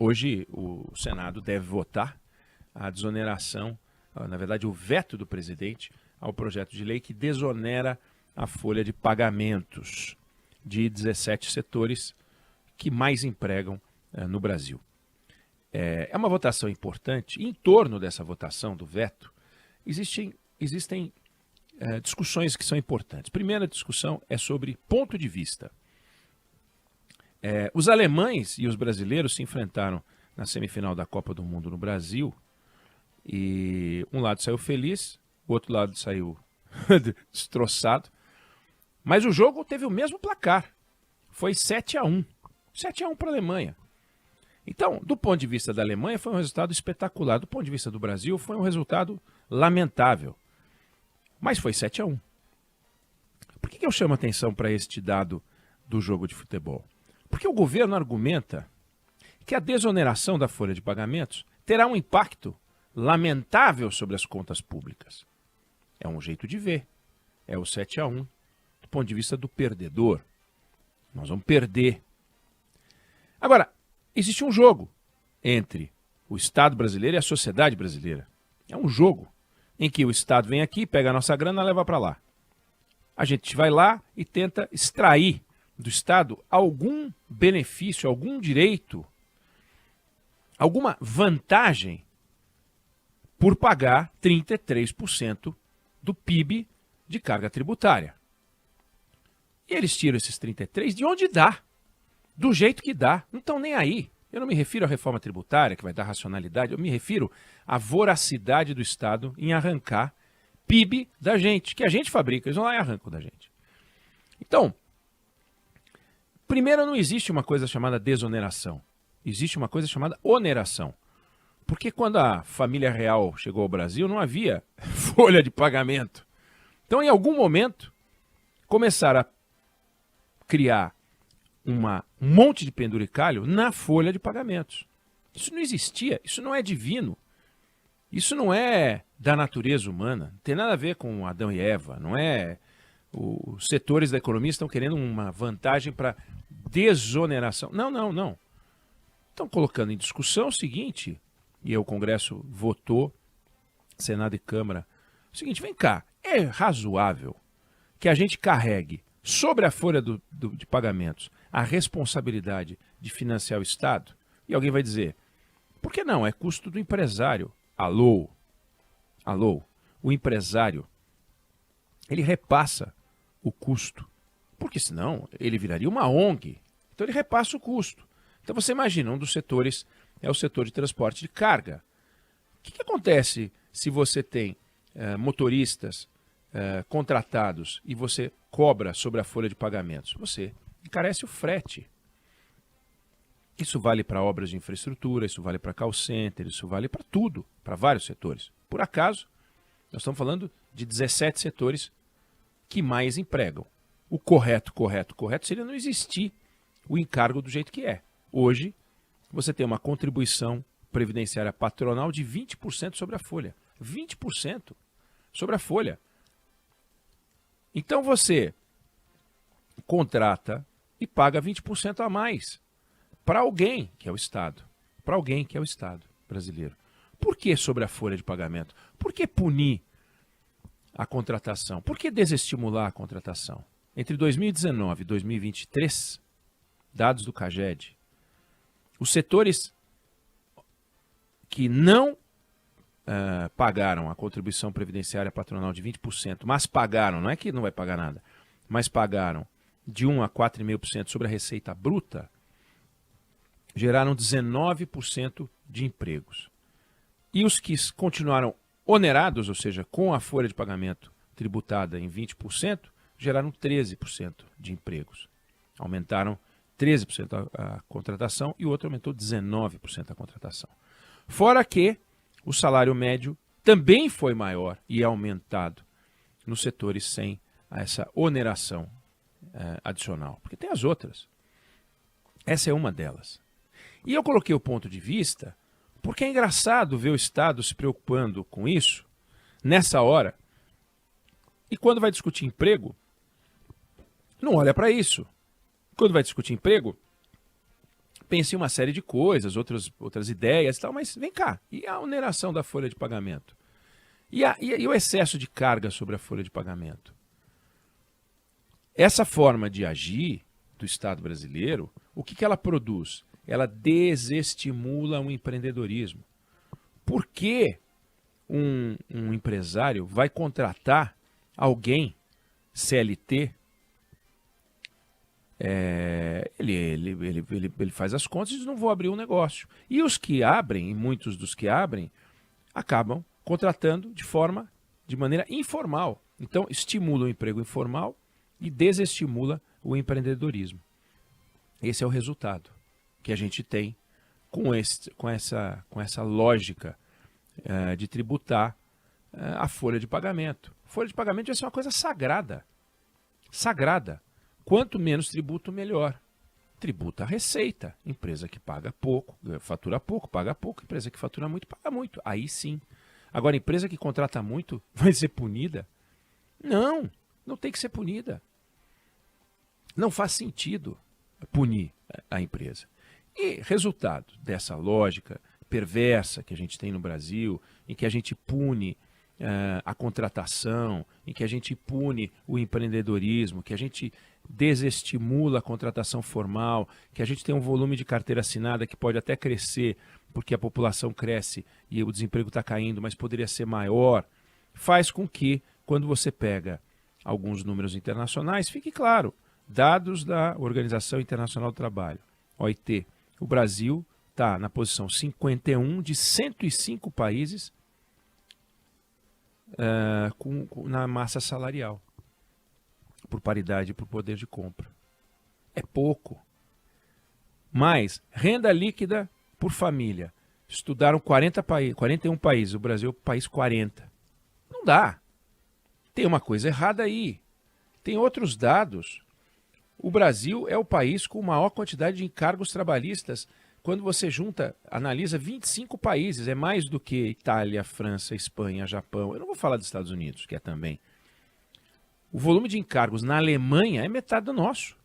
Hoje o Senado deve votar a desoneração, na verdade o veto do presidente ao projeto de lei que desonera a folha de pagamentos de 17 setores que mais empregam no Brasil. É uma votação importante. Em torno dessa votação do veto, existem discussões que são importantes. Primeira discussão é sobre ponto de vista. Os alemães e os brasileiros se enfrentaram na semifinal da Copa do Mundo no Brasil e um lado saiu feliz, o outro lado saiu destroçado, mas o jogo teve o mesmo placar, foi 7-1, 7-1 para a Alemanha. Então, do ponto de vista da Alemanha foi um resultado espetacular, do ponto de vista do Brasil foi um resultado lamentável, mas foi 7-1. Por que eu chamo atenção para este dado do jogo de futebol? Porque o governo argumenta que a desoneração da folha de pagamentos terá um impacto lamentável sobre as contas públicas. É um jeito de ver. É o 7-1 do ponto de vista do perdedor. Nós vamos perder. Agora, existe um jogo entre o Estado brasileiro e a sociedade brasileira. É um jogo em que o Estado vem aqui, pega a nossa grana e leva para lá. A gente vai lá e tenta extrair do Estado algum benefício, algum direito, alguma vantagem por pagar 33% do PIB de carga tributária. E eles tiram esses 33% de onde dá, do jeito que dá, não estão nem aí. Eu não me refiro à reforma tributária, que vai dar racionalidade, eu me refiro à voracidade do Estado em arrancar PIB da gente, que a gente fabrica, eles vão lá e arrancam da gente. Então, primeiro, não existe uma coisa chamada desoneração. Existe uma coisa chamada oneração. Porque quando a família real chegou ao Brasil, não havia folha de pagamento. Então, em algum momento, começaram a criar um monte de penduricalho na folha de pagamentos. Isso não existia, isso não é divino. Isso não é da natureza humana. Não tem nada a ver com Adão e Eva. Não é... Os setores da economia estão querendo uma vantagem para desoneração. Não. Estão colocando em discussão o seguinte, e o Congresso votou, Senado e Câmara, o seguinte, vem cá, é razoável que a gente carregue sobre a folha de pagamentos a responsabilidade de financiar o Estado? E alguém vai dizer, por que não? É custo do empresário. Alô, o empresário, ele repassa o custo, porque senão ele viraria uma ONG. Então ele repassa o custo. Então você imagina, um dos setores é o setor de transporte de carga. O que acontece se você tem motoristas contratados e você cobra sobre a folha de pagamentos? Você encarece o frete. Isso vale para obras de infraestrutura, isso vale para call center, isso vale para tudo, para vários setores. Por acaso, nós estamos falando de 17 setores que mais empregam. O correto seria não existir o encargo do jeito que é. Hoje, você tem uma contribuição previdenciária patronal de 20% sobre a folha. 20% sobre a folha. Então você contrata e paga 20% a mais para alguém que é o Estado. Para alguém que é o Estado brasileiro. Por que sobre a folha de pagamento? Por que punir a contratação? Por que desestimular a contratação? Entre 2019 e 2023, dados do CAGED, os setores que não pagaram a contribuição previdenciária patronal de 20%, mas pagaram, não é que não vai pagar nada, mas pagaram de 1 a 4,5% sobre a receita bruta, geraram 19% de empregos. E os que continuaram onerados, ou seja, com a folha de pagamento tributada em 20%, geraram 13% de empregos. Aumentaram 13% a contratação e o outro aumentou 19% a contratação. Fora que o salário médio também foi maior e aumentado nos setores sem essa oneração adicional. Porque tem as outras. Essa é uma delas. E eu coloquei o ponto de vista porque é engraçado ver o Estado se preocupando com isso nessa hora e quando vai discutir emprego, não olha para isso. Quando vai discutir emprego, pensa em uma série de coisas, outras ideias e tal, mas vem cá, e a oneração da folha de pagamento? E o excesso de carga sobre a folha de pagamento? Essa forma de agir do Estado brasileiro, o que ela produz? Ela desestimula o empreendedorismo. Por que um empresário vai contratar alguém, CLT, ele faz as contas e diz, não vou abrir um negócio. E os que abrem, e muitos dos que abrem, acabam contratando de maneira informal. Então, estimula o emprego informal e desestimula o empreendedorismo. Esse é o resultado que a gente tem com essa lógica de tributar a folha de pagamento. Folha de pagamento vai ser uma coisa sagrada. Sagrada. Quanto menos tributo, melhor. Tributa a receita. Empresa que paga pouco, fatura pouco, paga pouco. Empresa que fatura muito, paga muito. Aí sim. Agora, empresa que contrata muito vai ser punida? Não, não tem que ser punida. Não faz sentido punir a empresa. E resultado dessa lógica perversa que a gente tem no Brasil, em que a gente pune a contratação, em que a gente pune o empreendedorismo, que a gente desestimula a contratação formal, que a gente tem um volume de carteira assinada que pode até crescer, porque a população cresce e o desemprego está caindo, mas poderia ser maior, faz com que, quando você pega alguns números internacionais, fique claro, dados da Organização Internacional do Trabalho, OIT, o Brasil está na posição 51 de 105 países na massa salarial, por paridade e por poder de compra. É pouco. Mas, renda líquida por família. Estudaram 41 países, o Brasil é o país 40. Não dá. Tem uma coisa errada aí. Tem outros dados. O Brasil é o país com maior quantidade de encargos trabalhistas. Quando você analisa 25 países, é mais do que Itália, França, Espanha, Japão. Eu não vou falar dos Estados Unidos, que é também. O volume de encargos na Alemanha é metade do nosso.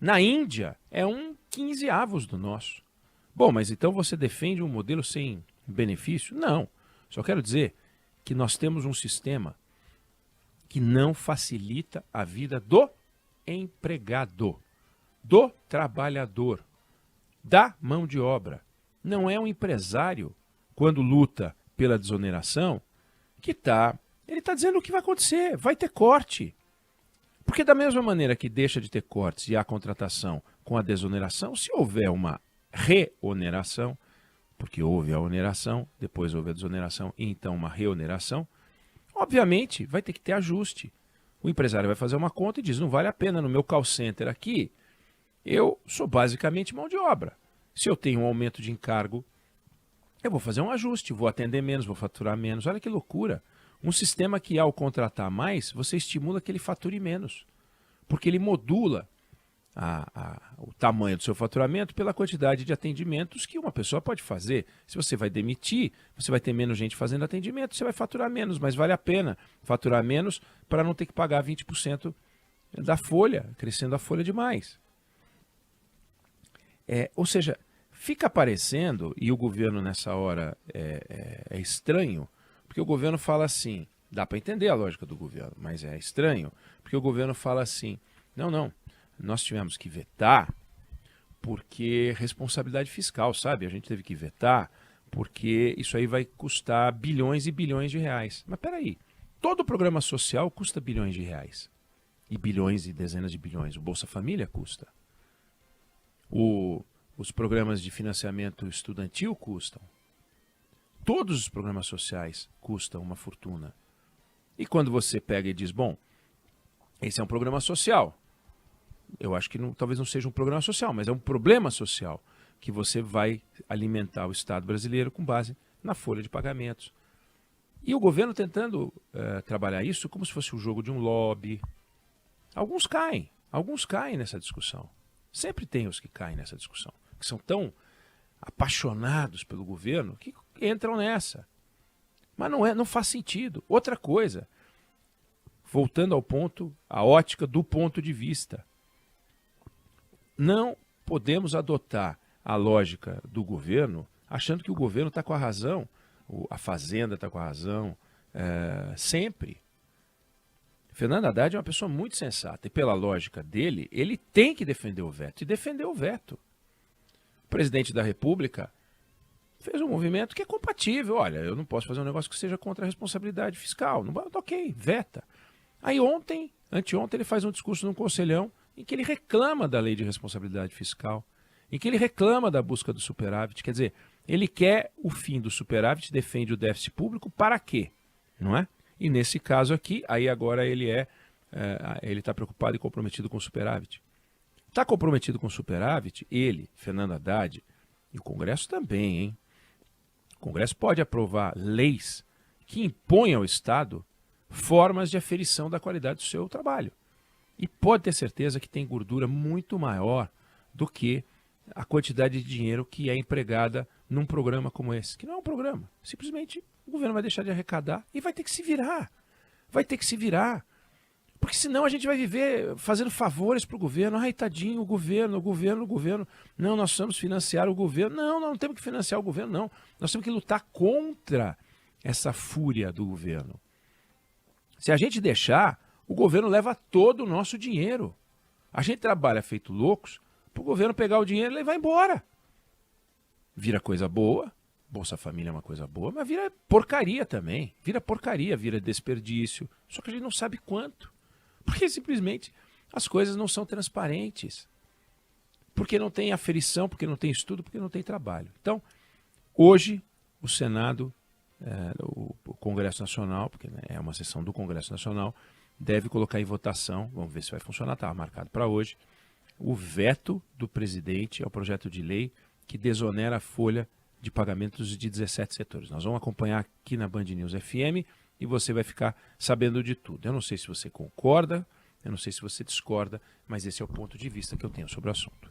Na Índia é 1/15 do nosso. Bom, mas então você defende um modelo sem benefício? Não. Só quero dizer que nós temos um sistema que não facilita a vida do empregado, do trabalhador, da mão de obra. Não é um empresário, quando luta pela desoneração, ele está dizendo o que vai acontecer, vai ter corte. Porque da mesma maneira que deixa de ter cortes e há contratação com a desoneração, se houver uma reoneração, porque houve a oneração, depois houve a desoneração e então uma reoneração, obviamente vai ter que ter ajuste. O empresário vai fazer uma conta e diz, não vale a pena, no meu call center aqui, eu sou basicamente mão de obra. Se eu tenho um aumento de encargo, eu vou fazer um ajuste, vou atender menos, vou faturar menos. Olha que loucura. Um sistema que, ao contratar mais, você estimula que ele fature menos. Porque ele modula o tamanho do seu faturamento pela quantidade de atendimentos que uma pessoa pode fazer. Se você vai demitir, você vai ter menos gente fazendo atendimento, você vai faturar menos, mas vale a pena faturar menos para não ter que pagar 20% da folha, crescendo a folha demais. Ou seja, fica parecendo, e o governo nessa hora é estranho, porque o governo fala assim, dá para entender a lógica do governo, mas é estranho, porque o governo fala assim, não, nós tivemos que vetar porque responsabilidade fiscal, sabe? A gente teve que vetar porque isso aí vai custar bilhões e bilhões de reais. Mas peraí, todo programa social custa bilhões de reais. E bilhões e dezenas de bilhões. O Bolsa Família custa. Os programas de financiamento estudantil custam. Todos os programas sociais custam uma fortuna. E quando você pega e diz, bom, esse é um programa social. Eu acho que talvez não seja um programa social, mas é um problema social que você vai alimentar o Estado brasileiro com base na folha de pagamentos. E o governo tentando trabalhar isso como se fosse o jogo de um lobby. Alguns caem nessa discussão. Sempre tem os que caem nessa discussão, que são tão apaixonados pelo governo que entram nessa. Mas não faz sentido. Outra coisa, voltando ao ponto, a ótica do ponto de vista. Não podemos adotar a lógica do governo, achando que o governo está com a razão, a Fazenda está com a razão, sempre. Fernando Haddad é uma pessoa muito sensata e, pela lógica dele, ele tem que defender o veto, e defendeu o veto. O presidente da República fez um movimento que é compatível. Olha, eu não posso fazer um negócio que seja contra a responsabilidade fiscal. Não, ok, veta. Aí anteontem, ele faz um discurso num conselhão em que ele reclama da lei de responsabilidade fiscal, em que ele reclama da busca do superávit. Quer dizer, ele quer o fim do superávit, defende o déficit público para quê? Não é? E nesse caso aqui, aí agora ele está preocupado e comprometido com o superávit. Está comprometido com o superávit, ele, Fernando Haddad, e o Congresso também, hein? O Congresso pode aprovar leis que impõem ao Estado formas de aferição da qualidade do seu trabalho. E pode ter certeza que tem gordura muito maior do que a quantidade de dinheiro que é empregada num programa como esse, que não é um programa. Simplesmente o governo vai deixar de arrecadar e vai ter que se virar. Vai ter que se virar. Porque senão a gente vai viver fazendo favores para o governo. Ai, tadinho, o governo. Não, nós precisamos financiar o governo. Não temos que financiar o governo, não. Nós temos que lutar contra essa fúria do governo. Se a gente deixar, o governo leva todo o nosso dinheiro. A gente trabalha feito loucos para o governo pegar o dinheiro e levar embora. Vira coisa boa, Bolsa Família é uma coisa boa, mas vira porcaria também. Vira porcaria, vira desperdício. Só que a gente não sabe quanto. Porque simplesmente as coisas não são transparentes. Porque não tem aferição, porque não tem estudo, porque não tem trabalho. Então, hoje, o Senado, o Congresso Nacional, porque é uma sessão do Congresso Nacional, deve colocar em votação, vamos ver se vai funcionar, estava marcado para hoje, o veto do presidente ao projeto de lei que desonera a folha de pagamentos de 17 setores. Nós vamos acompanhar aqui na Band News FM e você vai ficar sabendo de tudo. Eu não sei se você concorda, eu não sei se você discorda, mas esse é o ponto de vista que eu tenho sobre o assunto.